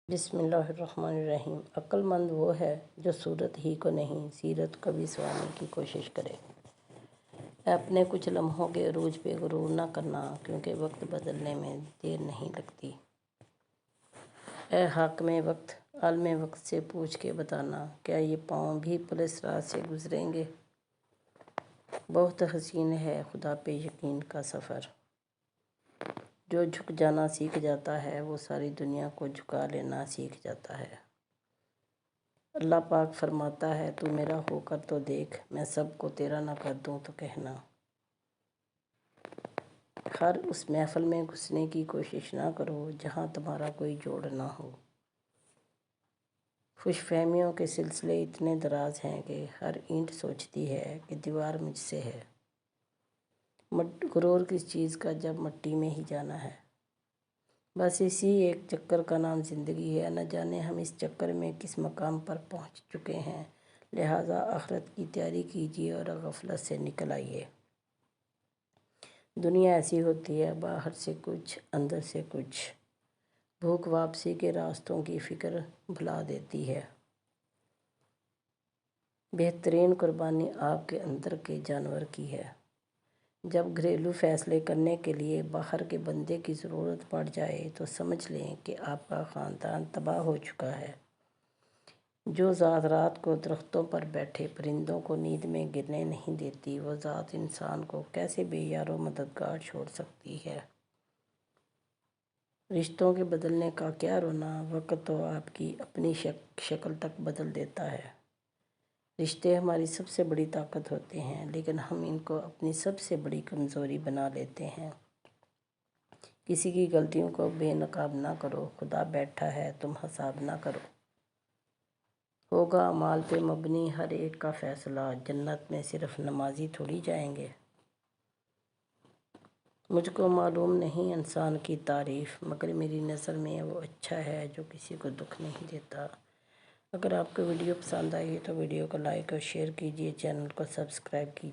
بسم اللہ الرحمن الرحیم۔ عقل مند وہ ہے جو صورت ہی کو نہیں سیرت کو بھی سنوارنے کی کوشش کرے۔ اپنے کچھ لمحوں کے عروج پہ غرور نہ کرنا، کیونکہ وقت بدلنے میں دیر نہیں لگتی۔ اے حاکم وقت، عالم وقت سے پوچھ کے بتانا، کیا یہ پاؤں بھی پلس رات سے گزریں گے؟ بہت حسین ہے خدا پہ یقین کا سفر۔ جو جھک جانا سیکھ جاتا ہے وہ ساری دنیا کو جھکا لینا سیکھ جاتا ہے۔ اللہ پاک فرماتا ہے، تو میرا ہو کر تو دیکھ، میں سب کو تیرا نہ کر دوں تو کہنا۔ ہر اس محفل میں گھسنے کی کوشش نہ کرو جہاں تمہارا کوئی جوڑ نہ ہو۔ خوش فہمیوں کے سلسلے اتنے دراز ہیں کہ ہر اینٹ سوچتی ہے کہ دیوار مجھ سے ہے۔ غرور کس چیز کا جب مٹی میں ہی جانا ہے۔ بس اسی ایک چکر کا نام زندگی ہے، نہ جانے ہم اس چکر میں کس مقام پر پہنچ چکے ہیں۔ لہٰذا آخرت کی تیاری کیجیے اور غفلت سے نکل آئیے۔ دنیا ایسی ہوتی ہے، باہر سے کچھ اندر سے کچھ۔ بھوک واپسی کے راستوں کی فکر بھلا دیتی ہے۔ بہترین قربانی آپ کے اندر کے جانور کی ہے۔ جب گھریلو فیصلے کرنے کے لیے باہر کے بندے کی ضرورت پڑ جائے تو سمجھ لیں کہ آپ کا خاندان تباہ ہو چکا ہے۔ جو ذات رات کو درختوں پر بیٹھے پرندوں کو نیند میں گرنے نہیں دیتی، وہ ذات انسان کو کیسے بے یار و مددگار چھوڑ سکتی ہے؟ رشتوں کے بدلنے کا کیا رونا، وقت تو آپ کی اپنی شکل تک بدل دیتا ہے۔ رشتے ہماری سب سے بڑی طاقت ہوتے ہیں، لیکن ہم ان کو اپنی سب سے بڑی کمزوری بنا لیتے ہیں۔ کسی کی غلطیوں کو بے نقاب نہ کرو، خدا بیٹھا ہے، تم حساب نہ کرو۔ ہوگا اعمال پہ مبنی ہر ایک کا فیصلہ، جنت میں صرف نمازی تھوڑی جائیں گے۔ مجھ کو معلوم نہیں انسان کی تعریف، مگر میری نظر میں وہ اچھا ہے جو کسی کو دکھ نہیں دیتا۔ اگر آپ کو ویڈیو پسند آئی تو ویڈیو کو لائک اور شیئر کیجیے، چینل کو سبسکرائب کیجیے۔